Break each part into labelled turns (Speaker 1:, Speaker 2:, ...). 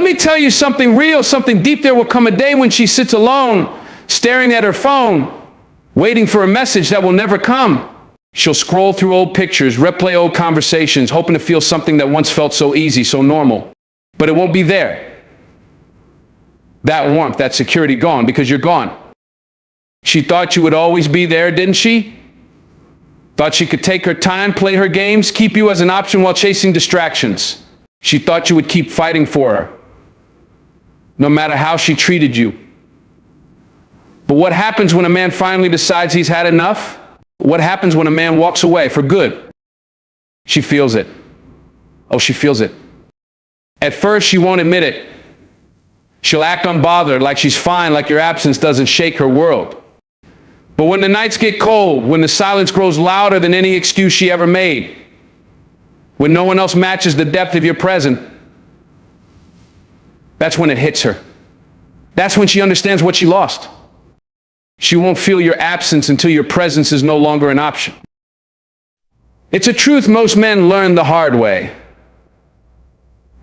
Speaker 1: let me tell you something real, something deep. There will come a day when she sits alone, staring at her phone, waiting for a message that will never come. She'll scroll through old pictures, replay old conversations, hoping to feel something that once felt so easy, so normal. But it won't be there. That warmth, that security gone, because you're gone. She thought you would always be there, didn't she? Thought she could take her time, play her games, keep you as an option while chasing distractions. She thought you would keep fighting for her, no matter how she treated you. But what happens when a man finally decides he's had enough? What happens when a man walks away for good? She feels it. Oh, she feels it. At first, she won't admit it. She'll act unbothered, like she's fine, like your absence doesn't shake her world. But when the nights get cold, when the silence grows louder than any excuse she ever made, when no one else matches the depth of your presence, that's when it hits her. That's when she understands what she lost. She won't feel your absence until your presence is no longer an option. It's a truth most men learn the hard way.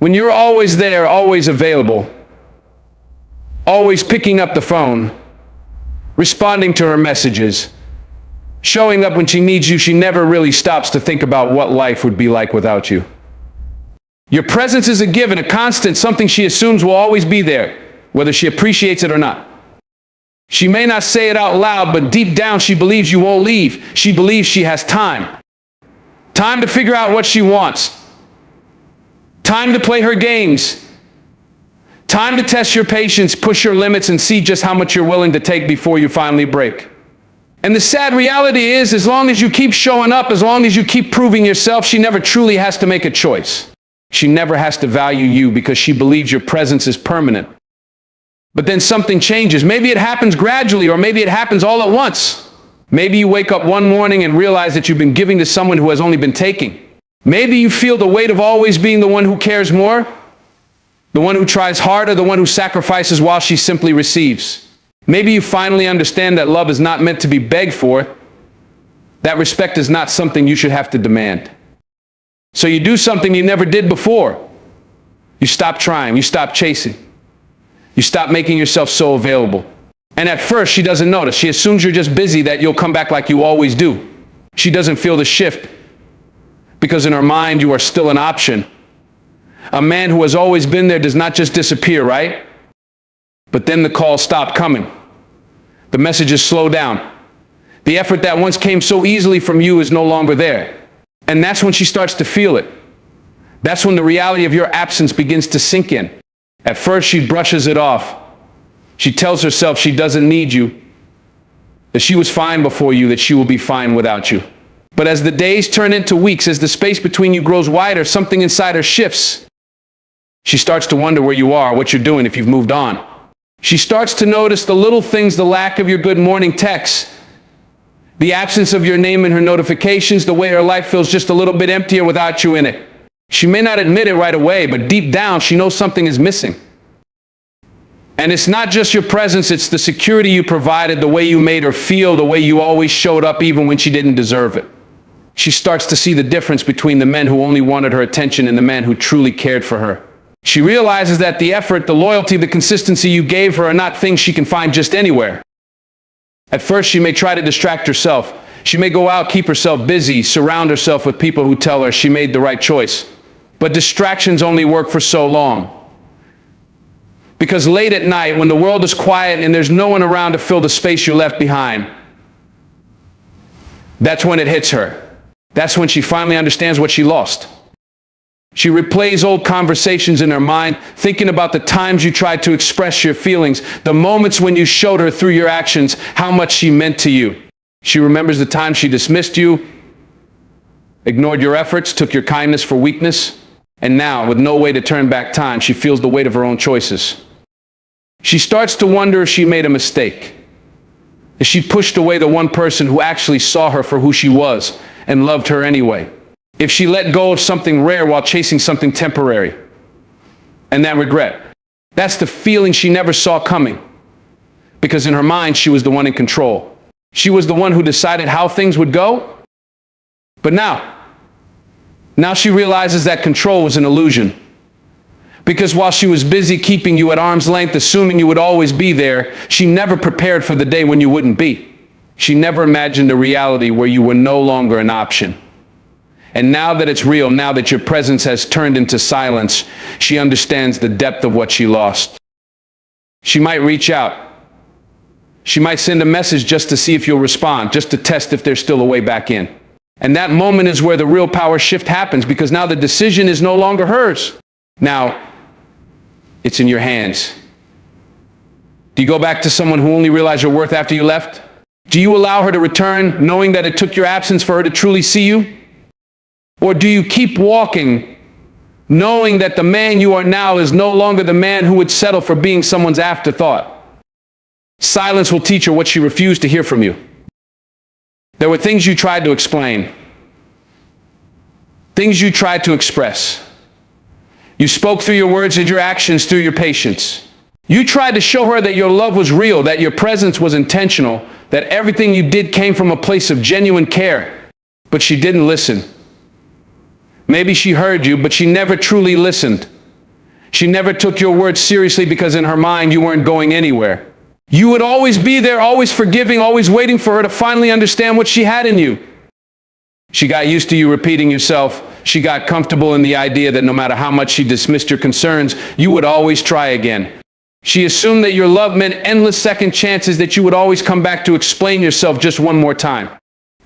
Speaker 1: When you're always there, always available, always picking up the phone, responding to her messages, showing up when she needs you, she never really stops to think about what life would be like without you. Your presence is a given, a constant, something she assumes will always be there, whether she appreciates it or not. She may not say it out loud, but deep down she believes you won't leave. She believes she has time. Time to figure out what she wants. Time to play her games. Time to test your patience, push your limits, and see just how much you're willing to take before you finally break. And the sad reality is, as long as you keep showing up, as long as you keep proving yourself, she never truly has to make a choice. She never has to value you because she believes your presence is permanent. But then something changes. Maybe it happens gradually, or maybe it happens all at once. Maybe you wake up one morning and realize that you've been giving to someone who has only been taking. Maybe you feel the weight of always being the one who cares more, the one who tries harder, the one who sacrifices while she simply receives. Maybe you finally understand that love is not meant to be begged for, that respect is not something you should have to demand. So you do something you never did before. You stop trying, you stop chasing. You stop making yourself so available. And at first, she doesn't notice. She assumes you're just busy, that you'll come back like you always do. She doesn't feel the shift because in her mind, you are still an option. A man who has always been there does not just disappear, right? But then the calls stop coming. The messages slow down. The effort that once came so easily from you is no longer there. And that's when she starts to feel it. That's when the reality of your absence begins to sink in. At first, she brushes it off. She tells herself she doesn't need you, that she was fine before you, that she will be fine without you. But as the days turn into weeks, as the space between you grows wider, something inside her shifts. She starts to wonder where you are, what you're doing, if you've moved on. She starts to notice the little things, the lack of your good morning texts, the absence of your name in her notifications, the way her life feels just a little bit emptier without you in it. She may not admit it right away, but deep down, she knows something is missing. And it's not just your presence, it's the security you provided, the way you made her feel, the way you always showed up even when she didn't deserve it. She starts to see the difference between the men who only wanted her attention and the men who truly cared for her. She realizes that the effort, the loyalty, the consistency you gave her are not things she can find just anywhere. At first, she may try to distract herself. She may go out, keep herself busy, surround herself with people who tell her she made the right choice. But distractions only work for so long. Because late at night, when the world is quiet and there's no one around to fill the space you left behind, that's when it hits her. That's when she finally understands what she lost. She replays old conversations in her mind, thinking about the times you tried to express your feelings, the moments when you showed her through your actions how much she meant to you. She remembers the time she dismissed you, ignored your efforts, took your kindness for weakness. And now, with no way to turn back time, she feels the weight of her own choices. She starts to wonder if she made a mistake, if she pushed away the one person who actually saw her for who she was and loved her anyway, if she let go of something rare while chasing something temporary. And that regret, that's the feeling she never saw coming, because in her mind, she was the one in control. She was the one who decided how things would go. But now she realizes that control was an illusion. Because while she was busy keeping you at arm's length, assuming you would always be there, she never prepared for the day when you wouldn't be. She never imagined a reality where you were no longer an option. And now that it's real, now that your presence has turned into silence, she understands the depth of what she lost. She might reach out. She might send a message just to see if you'll respond, just to test if there's still a way back in. And that moment is where the real power shift happens, because now the decision is no longer hers. Now, it's in your hands. Do you go back to someone who only realized your worth after you left? Do you allow her to return, knowing that it took your absence for her to truly see you? Or do you keep walking, knowing that the man you are now is no longer the man who would settle for being someone's afterthought? Silence will teach her what she refused to hear from you. There were things you tried to explain, things you tried to express. You spoke through your words and your actions through your patience. You tried to show her that your love was real, that your presence was intentional, that everything you did came from a place of genuine care. But she didn't listen. Maybe she heard you, but she never truly listened. She never took your words seriously because in her mind you weren't going anywhere. You would always be there, always forgiving, always waiting for her to finally understand what she had in you. She got used to you repeating yourself. She got comfortable in the idea that no matter how much she dismissed your concerns, you would always try again. She assumed that your love meant endless second chances, that you would always come back to explain yourself just one more time.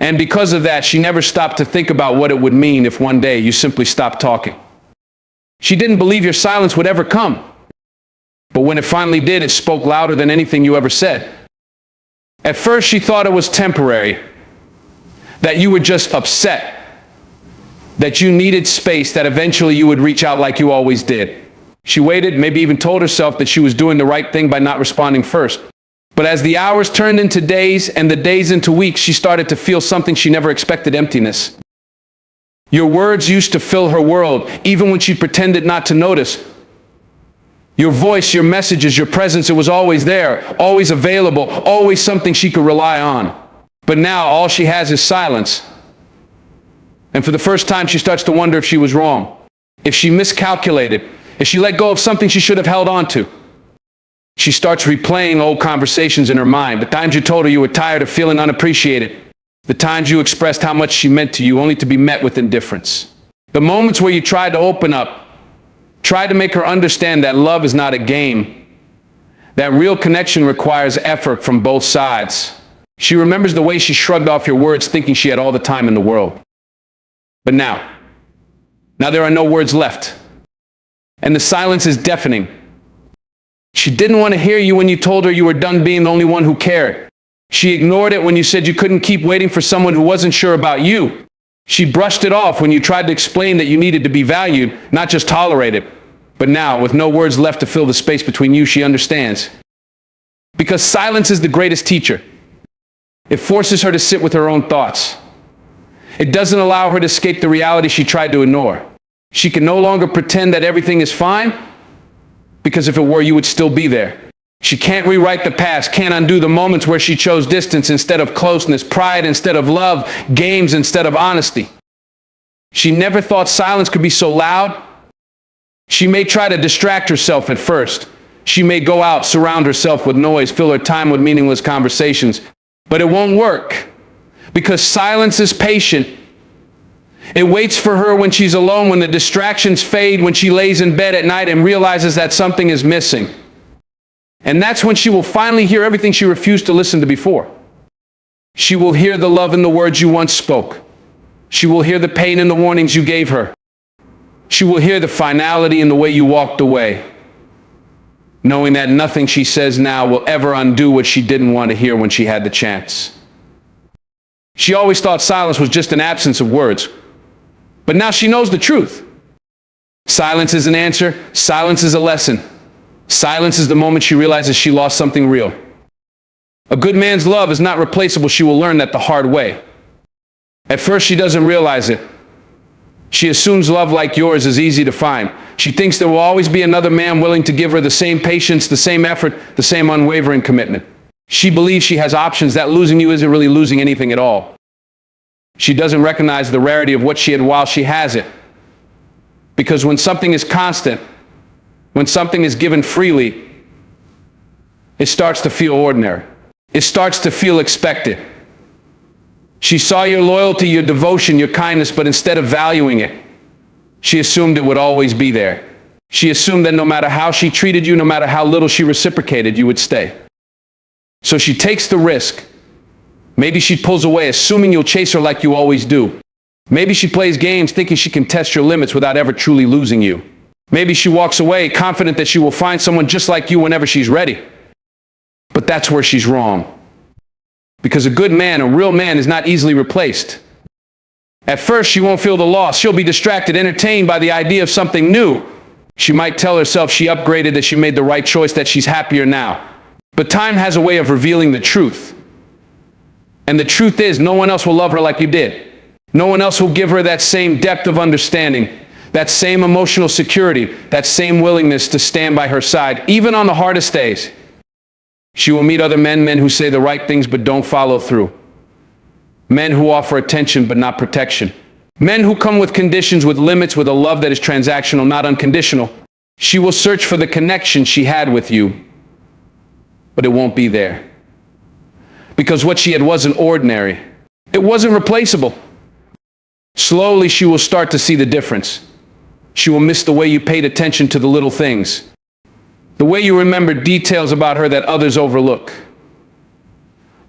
Speaker 1: And because of that, she never stopped to think about what it would mean if one day you simply stopped talking. She didn't believe your silence would ever come. But when it finally did, it spoke louder than anything you ever said. At first, she thought it was temporary, that you were just upset, that you needed space, that eventually you would reach out like you always did. She waited, maybe even told herself that she was doing the right thing by not responding first. But as the hours turned into days and the days into weeks, she started to feel something she never expected: emptiness. Your words used to fill her world, even when she pretended not to notice. Your voice, your messages, your presence, it was always there, always available, always something she could rely on. But now all she has is silence. And for the first time, she starts to wonder if she was wrong, if she miscalculated, if she let go of something she should have held on to. She starts replaying old conversations in her mind, the times you told her you were tired of feeling unappreciated, the times you expressed how much she meant to you only to be met with indifference, the moments where you tried to open up, tried to make her understand that love is not a game, that real connection requires effort from both sides. She remembers the way she shrugged off your words, thinking she had all the time in the world. But now there are no words left, and the silence is deafening. She didn't want to hear you when you told her you were done being the only one who cared. She ignored it when you said you couldn't keep waiting for someone who wasn't sure about you. She brushed it off when you tried to explain that you needed to be valued, not just tolerated. But now, with no words left to fill the space between you, she understands. Because silence is the greatest teacher. It forces her to sit with her own thoughts. It doesn't allow her to escape the reality she tried to ignore. She can no longer pretend that everything is fine, because if it were, you would still be there. She can't rewrite the past, can't undo the moments where she chose distance instead of closeness, pride instead of love, games instead of honesty. She never thought silence could be so loud. She may try to distract herself at first. She may go out, surround herself with noise, fill her time with meaningless conversations. But it won't work, because silence is patient. It waits for her when she's alone, when the distractions fade, when she lays in bed at night and realizes that something is missing. And that's when she will finally hear everything she refused to listen to before. She will hear the love in the words you once spoke. She will hear the pain in the warnings you gave her. She will hear the finality in the way you walked away, knowing that nothing she says now will ever undo what she didn't want to hear when she had the chance. She always thought silence was just an absence of words, but now she knows the truth. Silence is an answer. Silence is a lesson. Silence is the moment she realizes she lost something real. A good man's love is not replaceable. She will learn that the hard way. At first, she doesn't realize it. She assumes love like yours is easy to find. She thinks there will always be another man willing to give her the same patience, the same effort, the same unwavering commitment. She believes she has options, that losing you isn't really losing anything at all. She doesn't recognize the rarity of what she had while she has it. Because when something is constant, When something is given freely, it starts to feel ordinary. It starts to feel expected. She saw your loyalty, your devotion, your kindness, but instead of valuing it, she assumed it would always be there. She assumed that no matter how she treated you, no matter how little she reciprocated, you would stay. So she takes the risk. Maybe she pulls away, assuming you'll chase her like you always do. Maybe she plays games thinking she can test your limits without ever truly losing you. Maybe she walks away confident that she will find someone just like you whenever she's ready. But that's where she's wrong. Because a good man, a real man, is not easily replaced. At first, she won't feel the loss. She'll be distracted, entertained by the idea of something new. She might tell herself she upgraded, that she made the right choice, that she's happier now. But time has a way of revealing the truth. And the truth is, no one else will love her like you did. No one else will give her that same depth of understanding, that same emotional security, that same willingness to stand by her side, even on the hardest days. She will meet other men who say the right things but don't follow through. Men who offer attention but not protection. Men who come with conditions, with limits, with a love that is transactional, not unconditional. She will search for the connection she had with you, but it won't be there. Because what she had wasn't ordinary. It wasn't replaceable. Slowly, she will start to see the difference. She will miss the way you paid attention to the little things. The way you remember details about her that others overlook.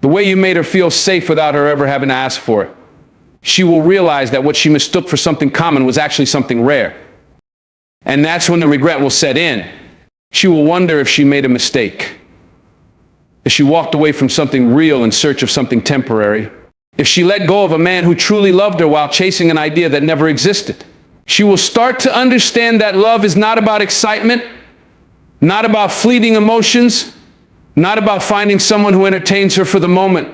Speaker 1: The way you made her feel safe without her ever having to ask for it. She will realize that what she mistook for something common was actually something rare. And that's when the regret will set in. She will wonder if she made a mistake. If she walked away from something real in search of something temporary. If she let go of a man who truly loved her while chasing an idea that never existed. She will start to understand that love is not about excitement, not about fleeting emotions, not about finding someone who entertains her for the moment.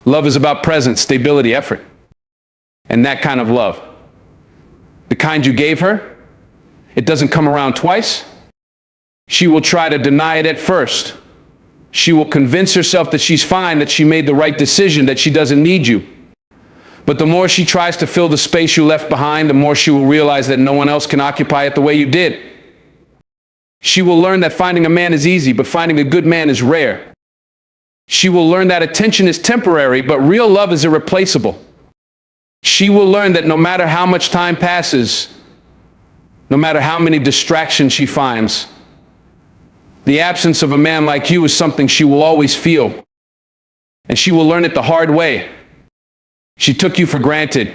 Speaker 1: Love is about presence, stability, effort. And that kind of love, the kind you gave her, it doesn't come around twice. She will try to deny it at first. She will convince herself that she's fine, that she made the right decision, that she doesn't need you. But the more she tries to fill the space you left behind, the more she will realize that no one else can occupy it the way you did. She will learn that finding a man is easy, but finding a good man is rare. She will learn that attention is temporary, but real love is irreplaceable. She will learn that no matter how much time passes, no matter how many distractions she finds, the absence of a man like you is something she will always feel. And she will learn it the hard way. She took you for granted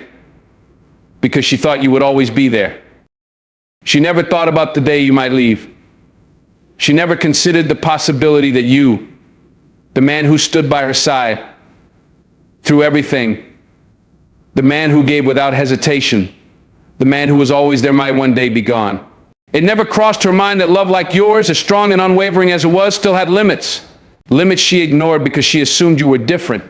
Speaker 1: because she thought you would always be there. She never thought about the day you might leave. She never considered the possibility that you, the man who stood by her side through everything, the man who gave without hesitation, the man who was always there, might one day be gone. It never crossed her mind that love like yours, as strong and unwavering as it was, still had limits. Limits she ignored because she assumed you were different.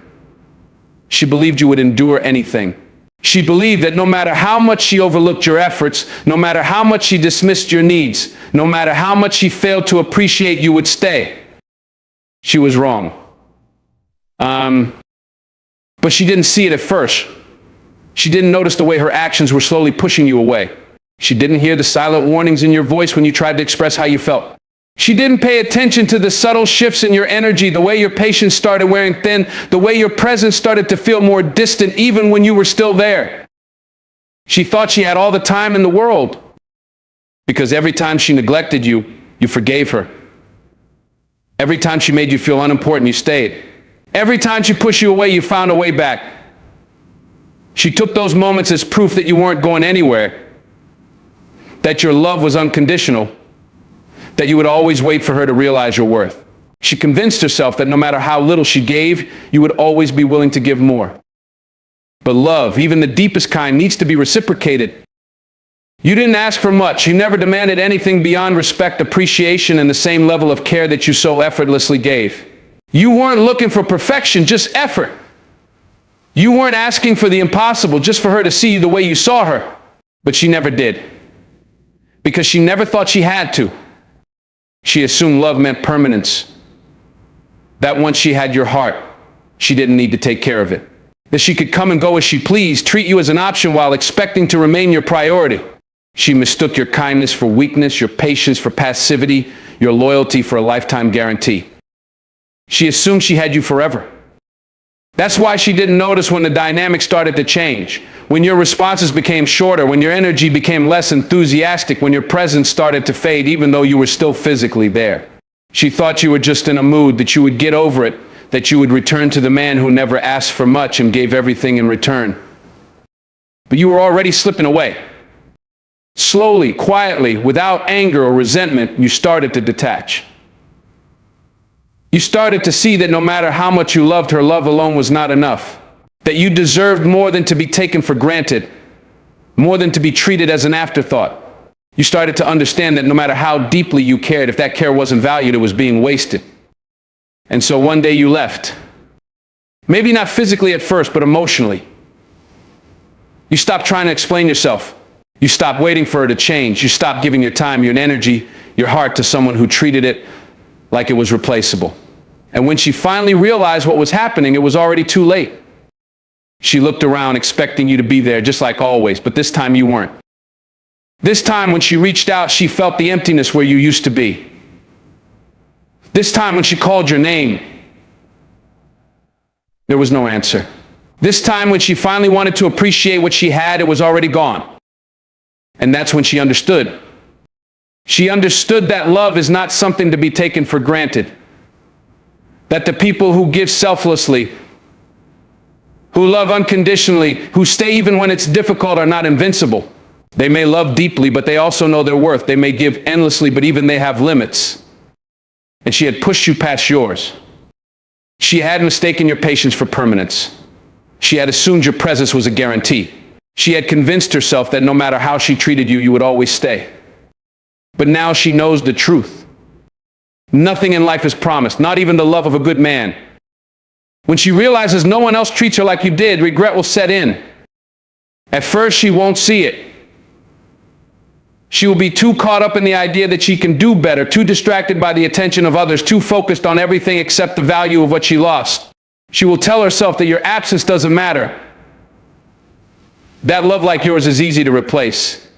Speaker 1: She believed you would endure anything. She believed that no matter how much she overlooked your efforts, no matter how much she dismissed your needs, no matter how much she failed to appreciate, you would stay. She was wrong. But she didn't see it at first. She didn't notice the way her actions were slowly pushing you away. She didn't hear the silent warnings in your voice when you tried to express how you felt. She didn't pay attention to the subtle shifts in your energy, the way your patience started wearing thin, the way your presence started to feel more distant even when you were still there. She thought she had all the time in the world because every time she neglected you, you forgave her. Every time she made you feel unimportant, you stayed. Every time she pushed you away, you found a way back. She took those moments as proof that you weren't going anywhere, that your love was unconditional, that you would always wait for her to realize your worth. She convinced herself that no matter how little she gave, you would always be willing to give more. But love, even the deepest kind, needs to be reciprocated. You didn't ask for much. You never demanded anything beyond respect, appreciation, and the same level of care that you so effortlessly gave. You weren't looking for perfection, just effort. You weren't asking for the impossible, just for her to see you the way you saw her. But she never did. Because she never thought she had to. She assumed love meant permanence. That once she had your heart, she didn't need to take care of it. That she could come and go as she pleased, treat you as an option while expecting to remain your priority. She mistook your kindness for weakness, your patience for passivity, your loyalty for a lifetime guarantee. She assumed she had you forever. That's why she didn't notice when the dynamic started to change, when your responses became shorter, when your energy became less enthusiastic, when your presence started to fade even though you were still physically there. She thought you were just in a mood, that you would get over it, that you would return to the man who never asked for much and gave everything in return. But you were already slipping away. Slowly, quietly, without anger or resentment, you started to detach. You started to see that no matter how much you loved her, love alone was not enough. That you deserved more than to be taken for granted, more than to be treated as an afterthought. You started to understand that no matter how deeply you cared, if that care wasn't valued, it was being wasted. And so one day you left. Maybe not physically at first, but emotionally. You stopped trying to explain yourself. You stopped waiting for her to change. You stopped giving your time, your energy, your heart to someone who treated it like it was replaceable. And when she finally realized what was happening, it was already too late. She looked around expecting you to be there just like always, but this time you weren't. This time when she reached out, she felt the emptiness where you used to be. This time when she called your name, there was no answer. This time when she finally wanted to appreciate what she had, it was already gone. And that's when she understood. She understood that love is not something to be taken for granted. That the people who give selflessly, who love unconditionally, who stay even when it's difficult are not invincible. They may love deeply, but they also know their worth. They may give endlessly, but even they have limits. And she had pushed you past yours. She had mistaken your patience for permanence. She had assumed your presence was a guarantee. She had convinced herself that no matter how she treated you, you would always stay. But now she knows the truth. Nothing in life is promised, not even the love of a good man. When she realizes no one else treats her like you did, regret will set in. At first, she won't see it. She will be too caught up in the idea that she can do better, too distracted by the attention of others, too focused on everything except the value of what she lost. She will tell herself that your absence doesn't matter. That love like yours is easy to replace.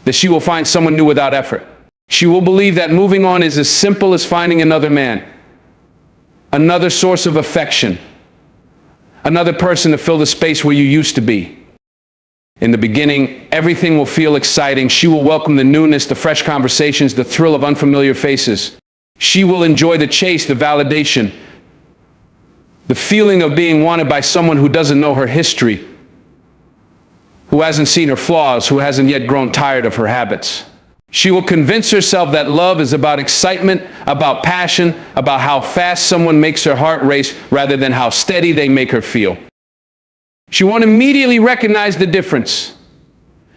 Speaker 1: That she will find someone new without effort. She will believe that moving on is as simple as finding another man, another source of affection, another person to fill the space where you used to be. In the beginning, everything will feel exciting. She will welcome the newness, the fresh conversations, the thrill of unfamiliar faces. She will enjoy the chase, the validation, the feeling of being wanted by someone who doesn't know her history, who hasn't seen her flaws, who hasn't yet grown tired of her habits. She will convince herself that love is about excitement, about passion, about how fast someone makes her heart race rather than how steady they make her feel. She won't immediately recognize the difference.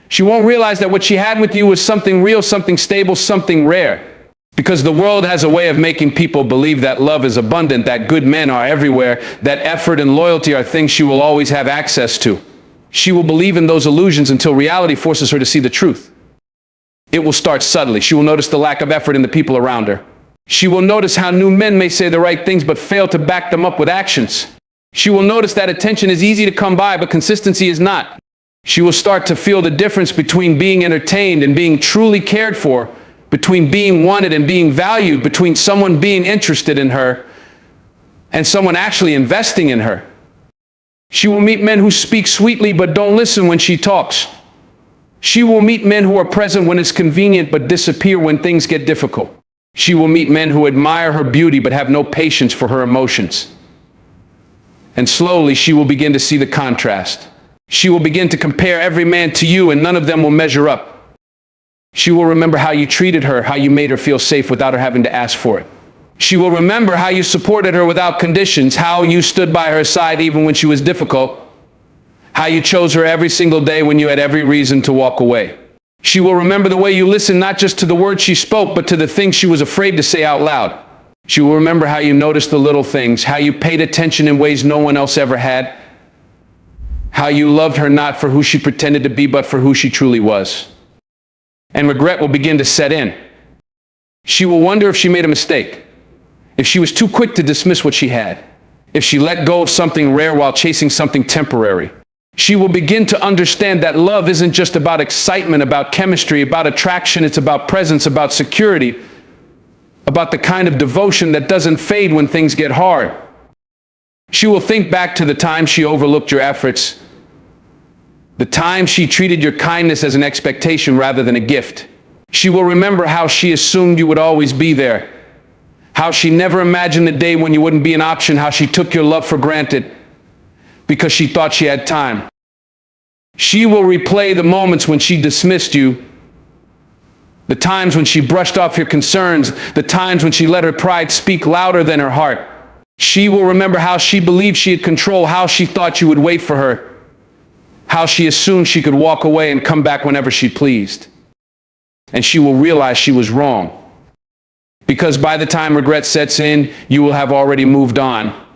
Speaker 1: She won't realize that what she had with you was something real, something stable, something rare. Because the world has a way of making people believe that love is abundant, that good men are everywhere, that effort and loyalty are things she will always have access to. She will believe in those illusions until reality forces her to see the truth. It will start subtly. She will notice the lack of effort in the people around her. She will notice how new men may say the right things but fail to back them up with actions. She will notice that attention is easy to come by, but consistency is not. She will start to feel the difference between being entertained and being truly cared for, between being wanted and being valued, between someone being interested in her and someone actually investing in her. She will meet men who speak sweetly but don't listen when she talks. She will meet men who are present when it's convenient but disappear when things get difficult. She will meet men who admire her beauty but have no patience for her emotions. And slowly she will begin to see the contrast. She will begin to compare every man to you and none of them will measure up. She will remember how you treated her, how you made her feel safe without her having to ask for it. She will remember how you supported her without conditions, how you stood by her side even when she was difficult, how you chose her every single day when you had every reason to walk away. She will remember the way you listened not just to the words she spoke, but to the things she was afraid to say out loud. She will remember how you noticed the little things, how you paid attention in ways no one else ever had, how you loved her not for who she pretended to be, but for who she truly was. And regret will begin to set in. She will wonder if she made a mistake, if she was too quick to dismiss what she had, if she let go of something rare while chasing something temporary. She will begin to understand that love isn't just about excitement, about chemistry, about attraction. It's about presence, about security, about the kind of devotion that doesn't fade when things get hard. She will think back to the time she overlooked your efforts, the time she treated your kindness as an expectation rather than a gift. She will remember how she assumed you would always be there, how she never imagined a day when you wouldn't be an option, how she took your love for granted because she thought she had time. She will replay the moments when she dismissed you, the times when she brushed off your concerns, the times when she let her pride speak louder than her heart. She will remember how she believed she had control, how she thought you would wait for her, how she assumed she could walk away and come back whenever she pleased. And she will realize she was wrong. Because by the time regret sets in, you will have already moved on.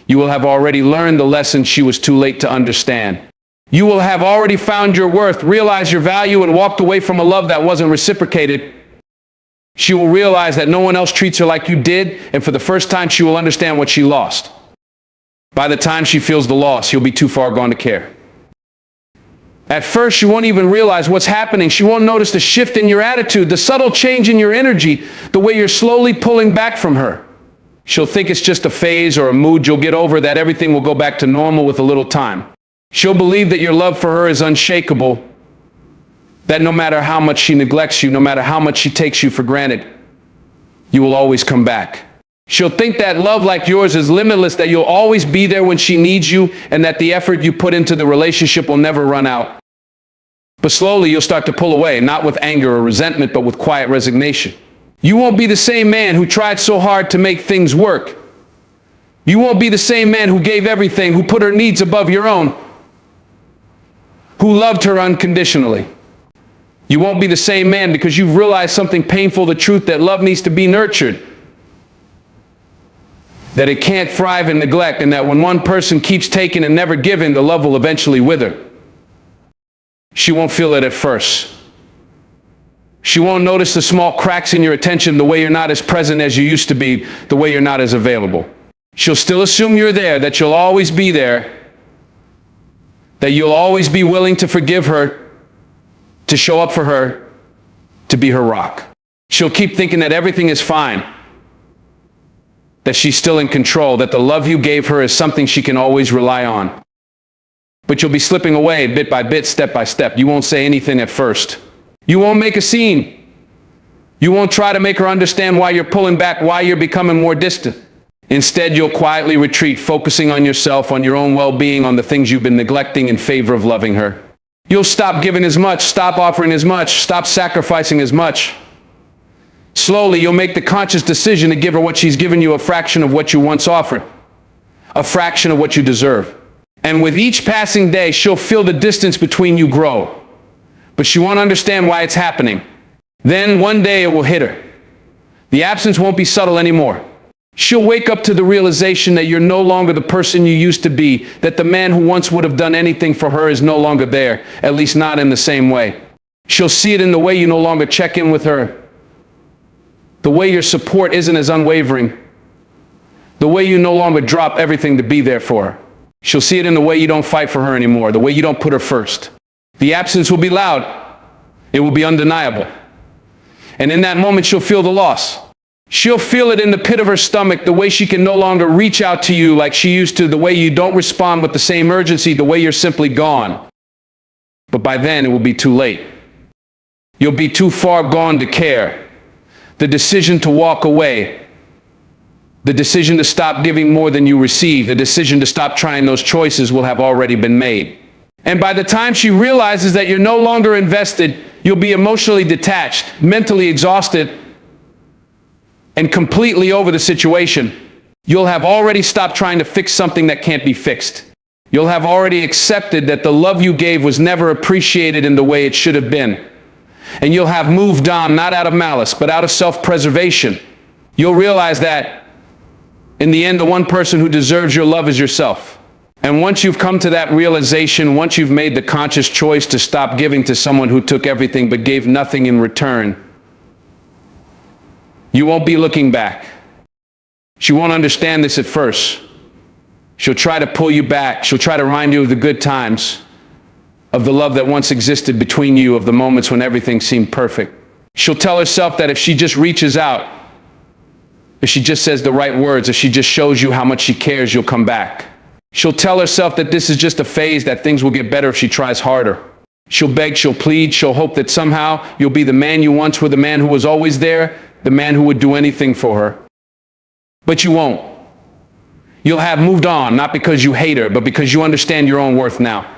Speaker 1: You will have already learned the lesson she was too late to understand. You will have already found your worth, realized your value, and walked away from a love that wasn't reciprocated. She will realize that no one else treats her like you did, and for the first time she will understand what she lost. By the time she feels the loss, you'll be too far gone to care. At first, she won't even realize what's happening. She won't notice the shift in your attitude, the subtle change in your energy, the way you're slowly pulling back from her. She'll think it's just a phase or a mood you'll get over, that everything will go back to normal with a little time. She'll believe that your love for her is unshakable, that no matter how much she neglects you, no matter how much she takes you for granted, you will always come back. She'll think that love like yours is limitless, that you'll always be there when she needs you, and that the effort you put into the relationship will never run out. But slowly you'll start to pull away, not with anger or resentment, but with quiet resignation. You won't be the same man who tried so hard to make things work. You won't be the same man who gave everything, who put her needs above your own, who loved her unconditionally. You won't be the same man because you've realized something painful, the truth that love needs to be nurtured, that it can't thrive in neglect, and that when one person keeps taking and never giving, the love will eventually wither. She won't feel it at first. She won't notice the small cracks in your attention, the way you're not as present as you used to be, the way you're not as available. She'll still assume you're there, that you'll always be there, that you'll always be willing to forgive her, to show up for her, to be her rock. She'll keep thinking that everything is fine, that she's still in control, that the love you gave her is something she can always rely on. But you'll be slipping away bit by bit, step by step. You won't say anything at first. You won't make a scene. You won't try to make her understand why you're pulling back, why you're becoming more distant. Instead, you'll quietly retreat, focusing on yourself, on your own well-being, on the things you've been neglecting in favor of loving her. You'll stop giving as much, stop offering as much, stop sacrificing as much. Slowly, you'll make the conscious decision to give her what she's given you, a fraction of what you once offered, a fraction of what you deserve. And with each passing day, she'll feel the distance between you grow. But she won't understand why it's happening. Then one day it will hit her. The absence won't be subtle anymore. She'll wake up to the realization that you're no longer the person you used to be, that the man who once would have done anything for her is no longer there, at least not in the same way. She'll see it in the way you no longer check in with her, the way your support isn't as unwavering, the way you no longer drop everything to be there for her. She'll see it in the way you don't fight for her anymore, the way you don't put her first. The absence will be loud. It will be undeniable. And in that moment, she'll feel the loss. She'll feel it in the pit of her stomach, the way she can no longer reach out to you like she used to, the way you don't respond with the same urgency, the way you're simply gone. But by then, it will be too late. You'll be too far gone to care. The decision to walk away, the decision to stop giving more than you receive, the decision to stop trying those choices will have already been made. And by the time she realizes that you're no longer invested, you'll be emotionally detached, mentally exhausted, and completely over the situation. You'll have already stopped trying to fix something that can't be fixed. You'll have already accepted that the love you gave was never appreciated in the way it should have been. And you'll have moved on, not out of malice, but out of self-preservation. You'll realize that in the end, the one person who deserves your love is yourself. And once you've come to that realization, once you've made the conscious choice to stop giving to someone who took everything but gave nothing in return, you won't be looking back. She won't understand this at first. She'll try to pull you back. She'll try to remind you of the good times, of the love that once existed between you, of the moments when everything seemed perfect. She'll tell herself that if she just reaches out, if she just says the right words, if she just shows you how much she cares, you'll come back. She'll tell herself that this is just a phase, that things will get better if she tries harder. She'll beg, she'll plead, she'll hope that somehow you'll be the man you once were, the man who was always there, the man who would do anything for her. But you won't. You'll have moved on, not because you hate her, but because you understand your own worth now.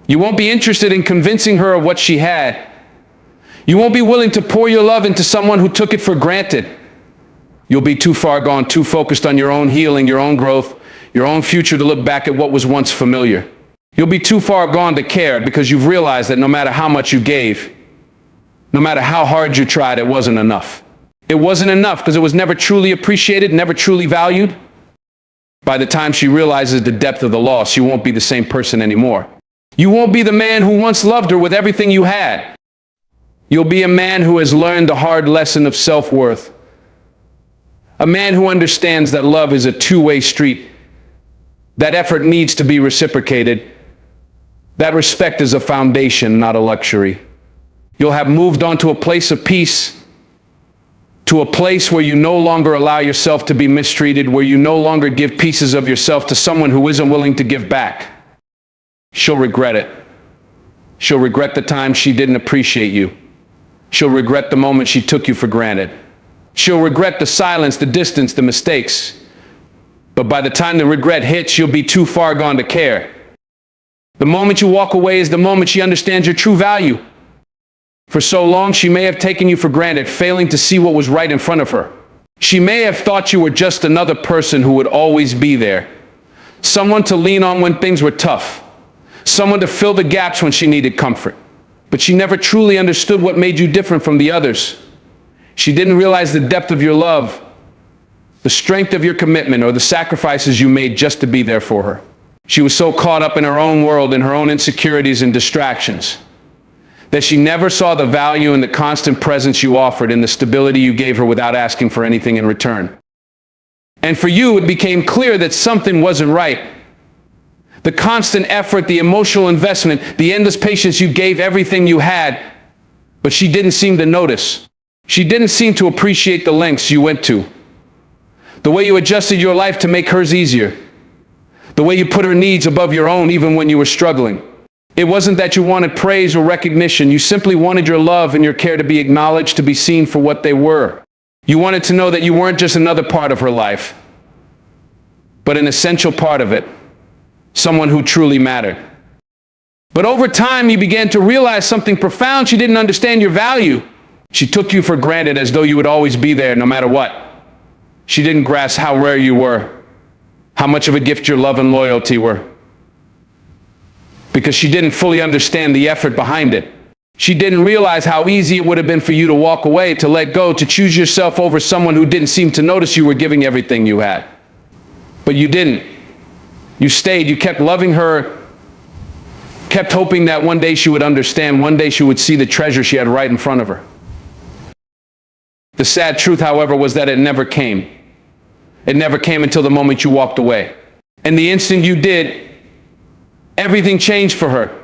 Speaker 1: You won't be interested in convincing her of what she had. You won't be willing to pour your love into someone who took it for granted. You'll be too far gone, too focused on your own healing, your own growth, your own future to look back at what was once familiar. You'll be too far gone to care because you've realized that no matter how much you gave, no matter how hard you tried, it wasn't enough. It wasn't enough because it was never truly appreciated, never truly valued. By the time she realizes the depth of the loss, you won't be the same person anymore. You won't be the man who once loved her with everything you had. You'll be a man who has learned the hard lesson of self-worth. A man who understands that love is a two-way street, that effort needs to be reciprocated, that respect is a foundation, not a luxury. You'll have moved on to a place of peace, to a place where you no longer allow yourself to be mistreated, where you no longer give pieces of yourself to someone who isn't willing to give back. She'll regret it. She'll regret the time she didn't appreciate you. She'll regret the moment she took you for granted. She'll regret the silence, the distance, the mistakes. But by the time the regret hits, you'll be too far gone to care. The moment you walk away is the moment she understands your true value. For so long, she may have taken you for granted, failing to see what was right in front of her. She may have thought you were just another person who would always be there. Someone to lean on when things were tough. Someone to fill the gaps when she needed comfort. But she never truly understood what made you different from the others. She didn't realize the depth of your love, the strength of your commitment, or the sacrifices you made just to be there for her. She was so caught up in her own world, in her own insecurities and distractions, that she never saw the value in the constant presence you offered, in the stability you gave her without asking for anything in return. And for you, it became clear that something wasn't right. The constant effort, the emotional investment, the endless patience you gave, everything you had, but she didn't seem to notice. She didn't seem to appreciate the lengths you went to. The way you adjusted your life to make hers easier. The way you put her needs above your own even when you were struggling. It wasn't that you wanted praise or recognition. You simply wanted your love and your care to be acknowledged, to be seen for what they were. You wanted to know that you weren't just another part of her life, but an essential part of it. Someone who truly mattered. But over time, you began to realize something profound. She didn't understand your value. She took you for granted as though you would always be there no matter what. She didn't grasp how rare you were, how much of a gift your love and loyalty were. Because she didn't fully understand the effort behind it. She didn't realize how easy it would have been for you to walk away, to let go, to choose yourself over someone who didn't seem to notice you were giving everything you had. But you didn't. You stayed, you kept loving her, kept hoping that one day she would understand, one day she would see the treasure she had right in front of her. The sad truth, however, was that it never came. It never came until the moment you walked away. And the instant you did, everything changed for her.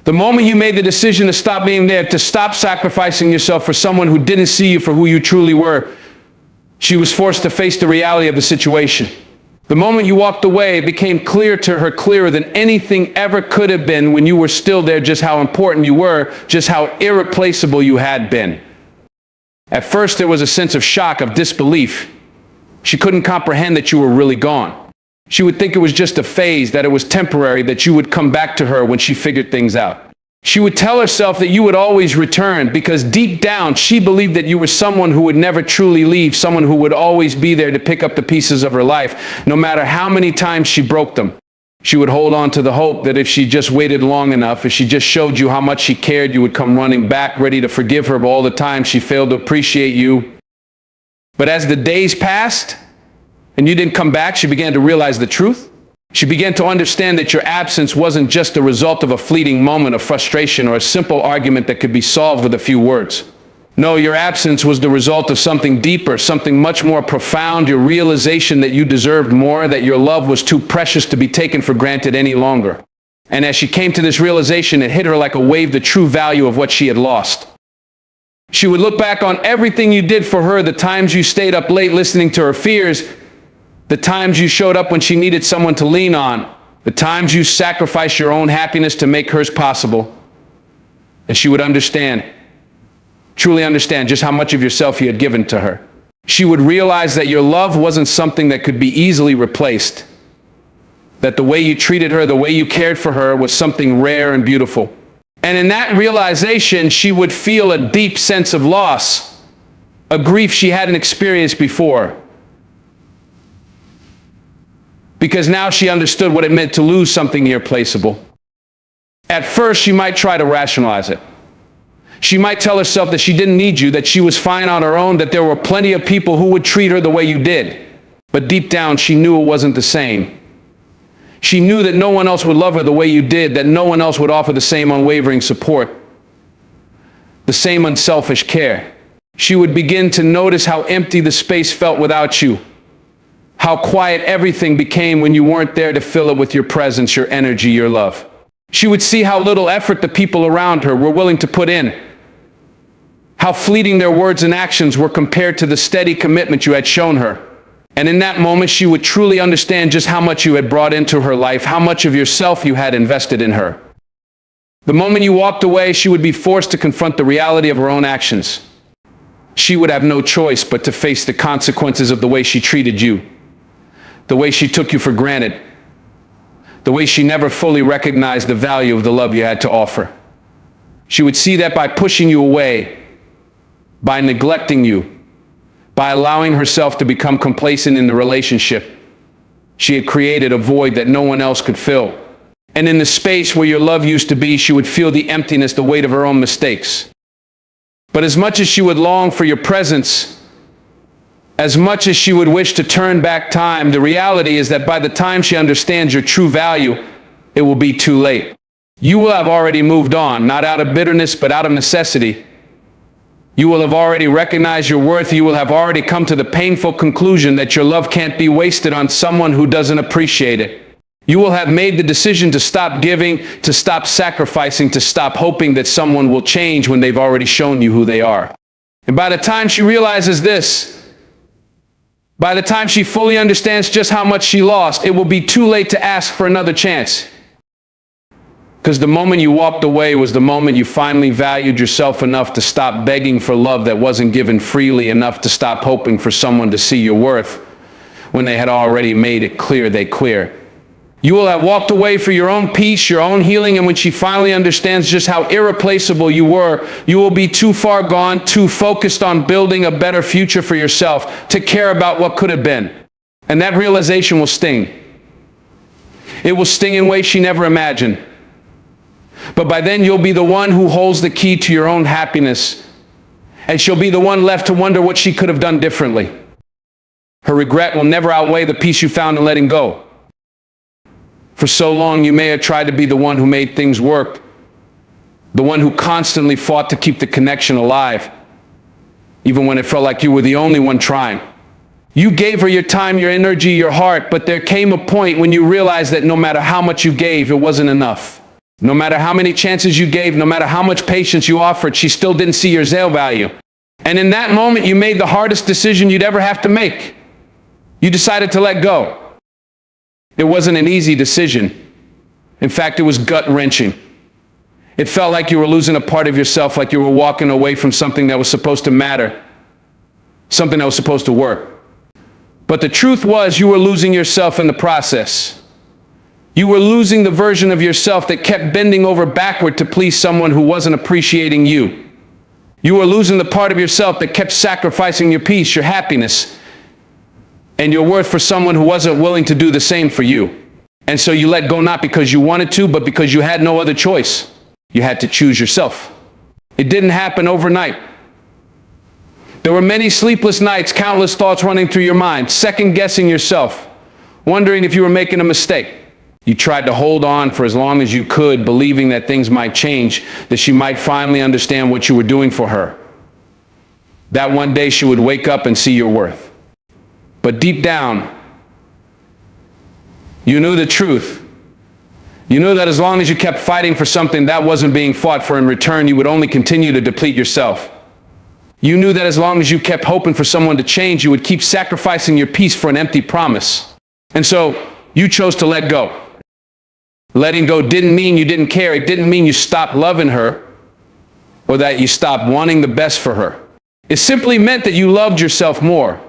Speaker 1: The moment you made the decision to stop being there, to stop sacrificing yourself for someone who didn't see you for who you truly were, she was forced to face the reality of the situation. The moment you walked away, it became clear to her, clearer than anything ever could have been when you were still there, just how important you were, just how irreplaceable you had been. At first, there was a sense of shock, of disbelief. She couldn't comprehend that you were really gone. She would think it was just a phase, that it was temporary, that you would come back to her when she figured things out. She would tell herself that you would always return because deep down she believed that you were someone who would never truly leave, someone who would always be there to pick up the pieces of her life, no matter how many times she broke them. She would hold on to the hope that if she just waited long enough, if she just showed you how much she cared, you would come running back, ready to forgive her of all the time she failed to appreciate you. But as the days passed and you didn't come back, she began to realize the truth. She began to understand that your absence wasn't just the result of a fleeting moment of frustration or a simple argument that could be solved with a few words. No, your absence was the result of something deeper, something much more profound, your realization that you deserved more, that your love was too precious to be taken for granted any longer. And as she came to this realization, it hit her like a wave, the true value of what she had lost. She would look back on everything you did for her, the times you stayed up late listening to her fears, the times you showed up when she needed someone to lean on, the times you sacrificed your own happiness to make hers possible. And she would understand, truly understand just how much of yourself you had given to her. She would realize that your love wasn't something that could be easily replaced, that the way you treated her, the way you cared for her was something rare and beautiful. And in that realization, she would feel a deep sense of loss, a grief she hadn't experienced before. Because now she understood what it meant to lose something irreplaceable. At first, she might try to rationalize it. She might tell herself that she didn't need you, that she was fine on her own, that there were plenty of people who would treat her the way you did. But deep down, she knew it wasn't the same. She knew that no one else would love her the way you did, that no one else would offer the same unwavering support, the same unselfish care. She would begin to notice how empty the space felt without you, how quiet everything became when you weren't there to fill it with your presence, your energy, your love. She would see how little effort the people around her were willing to put in, how fleeting their words and actions were compared to the steady commitment you had shown her. And in that moment, she would truly understand just how much you had brought into her life, how much of yourself you had invested in her. The moment you walked away, she would be forced to confront the reality of her own actions. She would have no choice but to face the consequences of the way she treated you, the way she took you for granted, the way she never fully recognized the value of the love you had to offer. She would see that by pushing you away, by neglecting you, by allowing herself to become complacent in the relationship, she had created a void that no one else could fill. And in the space where your love used to be, she would feel the emptiness, the weight of her own mistakes. But as much as she would long for your presence, as much as she would wish to turn back time, the reality is that by the time she understands your true value, it will be too late. You will have already moved on, not out of bitterness, but out of necessity. You will have already recognized your worth. You will have already come to the painful conclusion that your love can't be wasted on someone who doesn't appreciate it. You will have made the decision to stop giving, to stop sacrificing, to stop hoping that someone will change when they've already shown you who they are. And by the time she realizes this, by the time she fully understands just how much she lost, it will be too late to ask for another chance. Because the moment you walked away was the moment you finally valued yourself enough to stop begging for love that wasn't given freely, enough to stop hoping for someone to see your worth when they had already made it clear they queer. You will have walked away for your own peace, your own healing, and when she finally understands just how irreplaceable you were, you will be too far gone, too focused on building a better future for yourself to care about what could have been. And that realization will sting. It will sting in ways she never imagined. But by then you'll be the one who holds the key to your own happiness, and she'll be the one left to wonder what she could have done differently. Her regret will never outweigh the peace you found in letting go. For so long you may have tried to be the one who made things work, the one who constantly fought to keep the connection alive, even when it felt like you were the only one trying. You gave her your time, your energy, your heart, but there came a point when you realized that no matter how much you gave, it wasn't enough. No matter how many chances you gave, no matter how much patience you offered, she still didn't see your value. And in that moment, you made the hardest decision you'd ever have to make. You decided to let go. It wasn't an easy decision. In fact, it was gut-wrenching. It felt like you were losing a part of yourself, like you were walking away from something that was supposed to matter, something that was supposed to work. But the truth was, you were losing yourself in the process. You were losing the version of yourself that kept bending over backward to please someone who wasn't appreciating you. You were losing the part of yourself that kept sacrificing your peace, your happiness, and your worth for someone who wasn't willing to do the same for you. And so you let go not because you wanted to, but because you had no other choice. You had to choose yourself. It didn't happen overnight. There were many sleepless nights, countless thoughts running through your mind, second-guessing yourself, wondering if you were making a mistake. You tried to hold on for as long as you could, believing that things might change, that she might finally understand what you were doing for her. that one day she would wake up and see your worth. But deep down, you knew the truth. You knew that as long as you kept fighting for something that wasn't being fought for in return, you would only continue to deplete yourself. You knew that as long as you kept hoping for someone to change, you would keep sacrificing your peace for an empty promise. And so you chose to let go. Letting go didn't mean you didn't care. It didn't mean you stopped loving her or that you stopped wanting the best for her. It simply meant that you loved yourself more.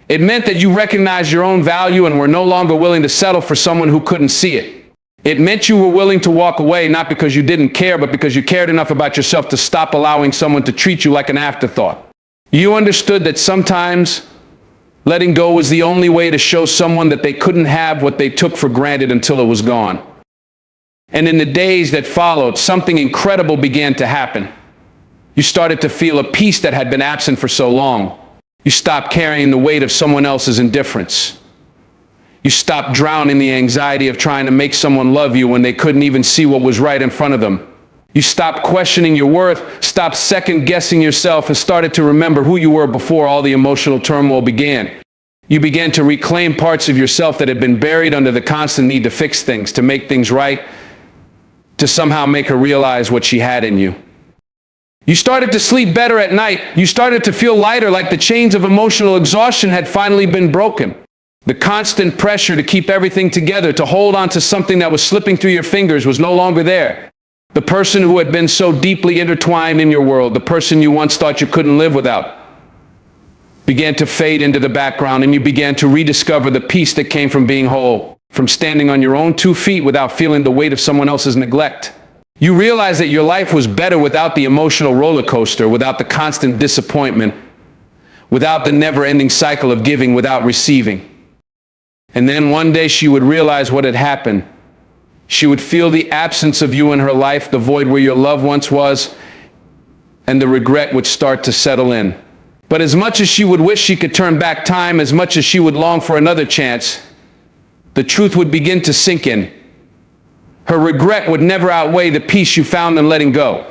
Speaker 1: It meant that you recognized your own value and were no longer willing to settle for someone who couldn't see it. It meant you were willing to walk away, not because you didn't care, but because you cared enough about yourself to stop allowing someone to treat you like an afterthought. You understood that sometimes letting go was the only way to show someone that they couldn't have what they took for granted until it was gone. And in the days that followed, something incredible began to happen. You started to feel a peace that had been absent for so long. You stopped carrying the weight of someone else's indifference. You stopped drowning the anxiety of trying to make someone love you when they couldn't even see what was right in front of them. You stopped questioning your worth, stopped second-guessing yourself, and started to remember who you were before all the emotional turmoil began. You began to reclaim parts of yourself that had been buried under the constant need to fix things, to make things right, to somehow make her realize what she had in you. You started to sleep better at night. You started to feel lighter, like the chains of emotional exhaustion had finally been broken. The constant pressure to keep everything together, to hold on to something that was slipping through your fingers, was no longer there. The person who had been so deeply intertwined in your world, the person you once thought you couldn't live without, began to fade into the background, and you began to rediscover the peace that came from being whole, from standing on your own 2 feet without feeling the weight of someone else's neglect. You realized that your life was better without the emotional roller coaster, without the constant disappointment, without the never-ending cycle of giving without receiving. And then one day she would realize what had happened. She would feel the absence of you in her life, the void where your love once was, and the regret would start to settle in. But as much as she would wish she could turn back time, as much as she would long for another chance, the truth would begin to sink in. Her regret would never outweigh the peace you found in letting go.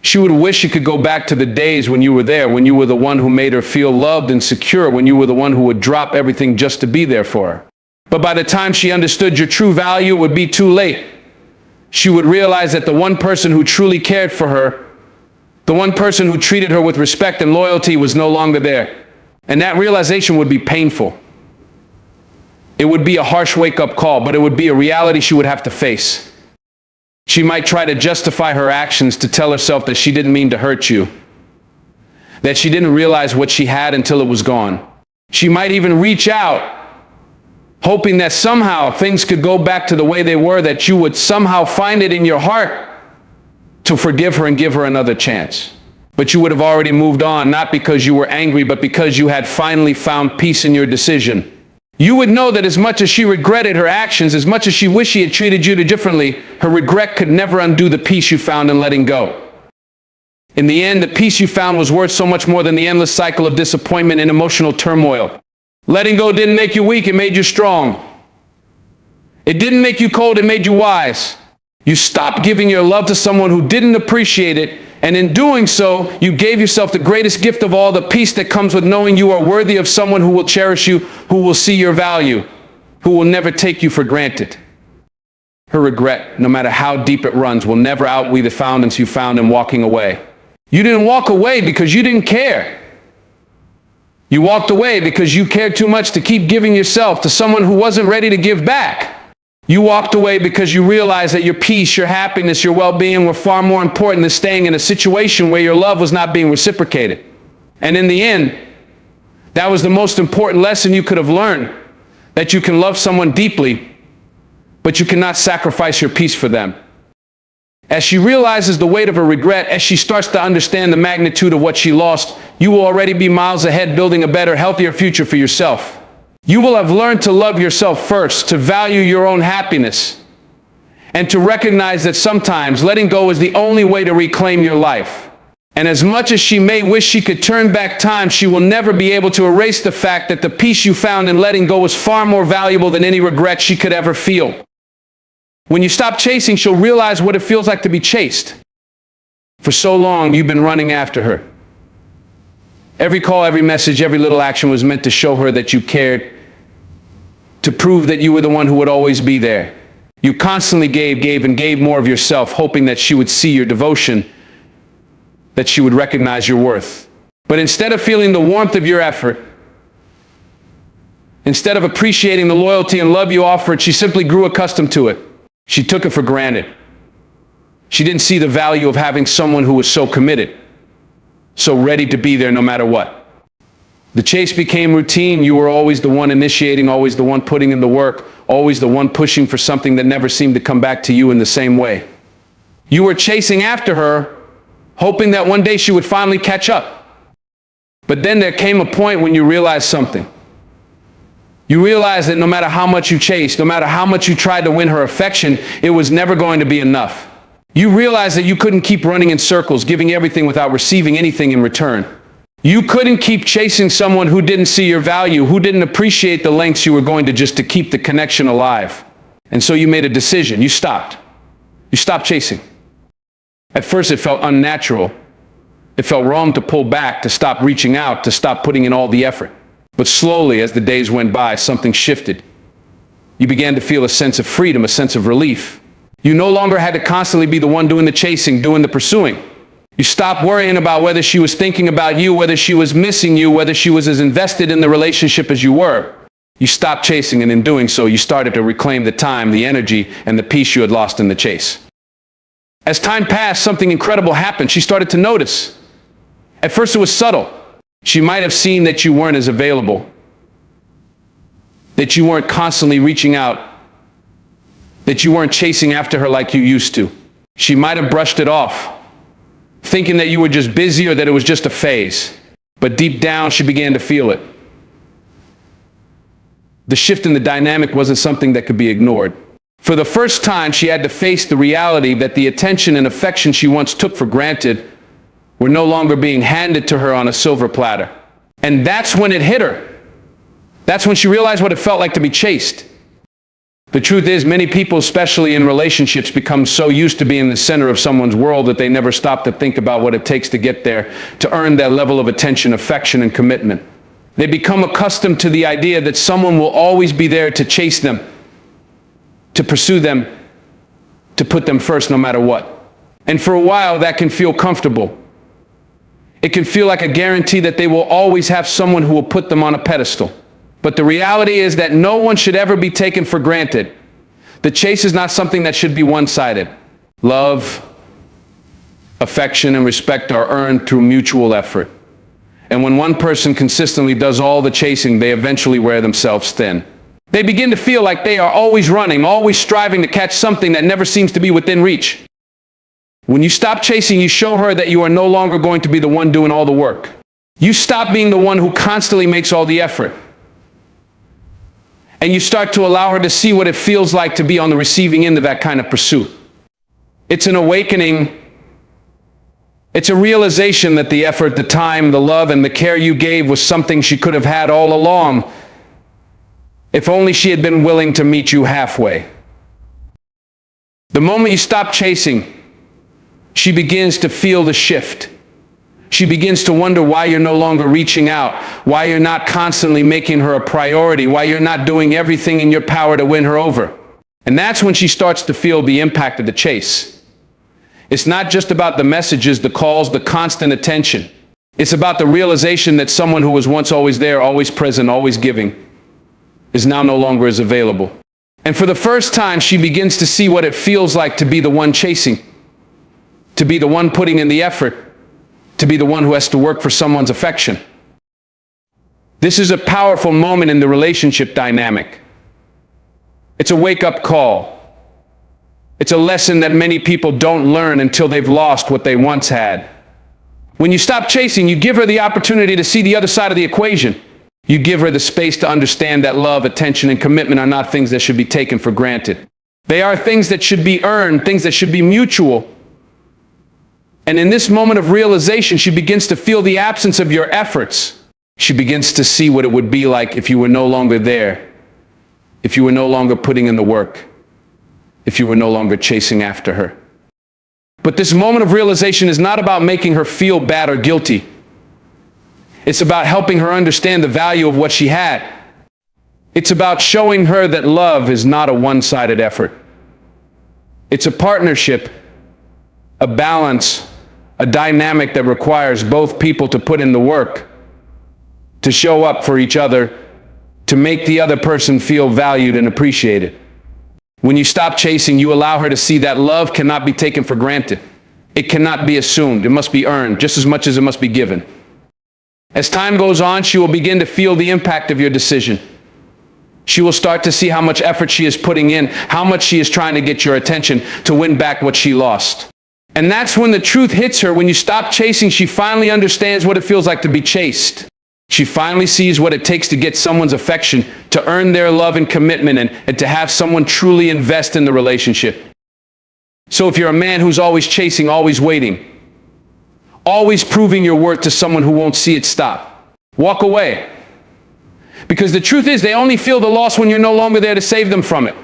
Speaker 1: She would wish she could go back to the days when you were there, when you were the one who made her feel loved and secure, when you were the one who would drop everything just to be there for her. But by the time she understood your true value, it would be too late. She would realize that the one person who truly cared for her, the one person who treated her with respect and loyalty, was no longer there. And that realization would be painful. It would be a harsh wake-up call, but it would be a reality she would have to face. She might try to justify her actions to tell herself that she didn't mean to hurt you, that she didn't realize what she had until it was gone. She might even reach out, hoping that somehow things could go back to the way they were, that you would somehow find it in your heart to forgive her and give her another chance. But you would have already moved on, not because you were angry, but because you had finally found peace in your decision. You would know that as much as she regretted her actions, as much as she wished she had treated you differently, her regret could never undo the peace you found in letting go. In the end, the peace you found was worth so much more than the endless cycle of disappointment and emotional turmoil. Letting go didn't make you weak, it made you strong. It didn't make you cold, it made you wise. You stopped giving your love to someone who didn't appreciate it, and in doing so, you gave yourself the greatest gift of all, the peace that comes with knowing you are worthy of someone who will cherish you, who will see your value, who will never take you for granted. Her regret, no matter how deep it runs, will never outweigh the foundness you found in walking away. You didn't walk away because you didn't care. You walked away because you cared too much to keep giving yourself to someone who wasn't ready to give back. You walked away because you realized that your peace, your happiness, your well-being were far more important than staying in a situation where your love was not being reciprocated. And in the end, that was the most important lesson you could have learned, that you can love someone deeply, but you cannot sacrifice your peace for them. As she realizes the weight of her regret, as she starts to understand the magnitude of what she lost, you will already be miles ahead, building a better, healthier future for yourself. You will have learned to love yourself first, to value your own happiness, and to recognize that sometimes letting go is the only way to reclaim your life. And as much as she may wish she could turn back time, she will never be able to erase the fact that the peace you found in letting go was far more valuable than any regret she could ever feel. When you stop chasing, she'll realize what it feels like to be chased. For so long, you've been running after her. Every call, every message, every little action was meant to show her that you cared, to prove that you were the one who would always be there. You constantly gave and gave more of yourself, hoping that she would see your devotion, that she would recognize your worth. But instead of feeling the warmth of your effort, instead of appreciating the loyalty and love you offered, she simply grew accustomed to it. She took it for granted. She didn't see the value of having someone who was so committed, so ready to be there no matter what. The chase became routine. You were always the one initiating, always the one putting in the work, always the one pushing for something that never seemed to come back to you in the same way. You were chasing after her, hoping that one day she would finally catch up. But then there came a point when you realized something. You realized that no matter how much you chased, no matter how much you tried to win her affection, it was never going to be enough. You realized that you couldn't keep running in circles, giving everything without receiving anything in return. You couldn't keep chasing someone who didn't see your value, who didn't appreciate the lengths you were going to just to keep the connection alive. And so you made a decision. You stopped. You stopped chasing. At first it felt unnatural. It felt wrong to pull back, to stop reaching out, to stop putting in all the effort. But slowly, as the days went by, something shifted. You began to feel a sense of freedom, a sense of relief. You no longer had to constantly be the one doing the chasing, doing the pursuing. You stopped worrying about whether she was thinking about you, whether she was missing you, whether she was as invested in the relationship as you were. You stopped chasing, and in doing so, you started to reclaim the time, the energy, and the peace you had lost in the chase. As time passed, something incredible happened. She started to notice. At first, it was subtle. She might have seen that you weren't as available, that you weren't constantly reaching out, that you weren't chasing after her like you used to. She might have brushed it off, thinking that you were just busy or that it was just a phase. But deep down, she began to feel it. The shift in the dynamic wasn't something that could be ignored. For the first time, she had to face the reality that the attention and affection she once took for granted were no longer being handed to her on a silver platter. And that's when it hit her. That's when she realized what it felt like to be chased. The truth is, many people, especially in relationships, become so used to being the center of someone's world that they never stop to think about what it takes to get there, to earn that level of attention, affection, and commitment. They become accustomed to the idea that someone will always be there to chase them, to pursue them, to put them first no matter what. And for a while, that can feel comfortable. It can feel like a guarantee that they will always have someone who will put them on a pedestal. But the reality is that no one should ever be taken for granted. The chase is not something that should be one-sided. Love, affection, and respect are earned through mutual effort. And when one person consistently does all the chasing, they eventually wear themselves thin. They begin to feel like they are always running, always striving to catch something that never seems to be within reach. When you stop chasing, you show her that you are no longer going to be the one doing all the work. You stop being the one who constantly makes all the effort. And you start to allow her to see what it feels like to be on the receiving end of that kind of pursuit. It's an awakening. It's a realization that the effort, the time, the love, and the care you gave was something she could have had all along, if only she had been willing to meet you halfway. The moment you stop chasing, she begins to feel the shift. She begins to wonder why you're no longer reaching out, why you're not constantly making her a priority, why you're not doing everything in your power to win her over. And that's when she starts to feel the impact of the chase. It's not just about the messages, the calls, the constant attention. It's about the realization that someone who was once always there, always present, always giving, is now no longer as available. And for the first time, she begins to see what it feels like to be the one chasing, to be the one putting in the effort, to be the one who has to work for someone's affection. This is a powerful moment in the relationship dynamic. It's a wake-up call. It's a lesson that many people don't learn until they've lost what they once had. When you stop chasing, you give her the opportunity to see the other side of the equation. You give her the space to understand that love, attention, and commitment are not things that should be taken for granted. They are things that should be earned, things that should be mutual. And in this moment of realization, she begins to feel the absence of your efforts. She begins to see what it would be like if you were no longer there, if you were no longer putting in the work, if you were no longer chasing after her. But this moment of realization is not about making her feel bad or guilty. It's about helping her understand the value of what she had. It's about showing her that love is not a one-sided effort. It's a partnership, a balance, a dynamic that requires both people to put in the work, to show up for each other, to make the other person feel valued and appreciated. When you stop chasing, you allow her to see that love cannot be taken for granted. It cannot be assumed. It must be earned just as much as it must be given. As time goes on, she will begin to feel the impact of your decision. She will start to see how much effort she is putting in, how much she is trying to get your attention to win back what she lost. And that's when the truth hits her. When you stop chasing, she finally understands what it feels like to be chased. She finally sees what it takes to get someone's affection, to earn their love and commitment, and to have someone truly invest in the relationship. So if you're a man who's always chasing, always waiting, always proving your worth to someone who won't see it stop, walk away. Because the truth is, they only feel the loss when you're no longer there to save them from it.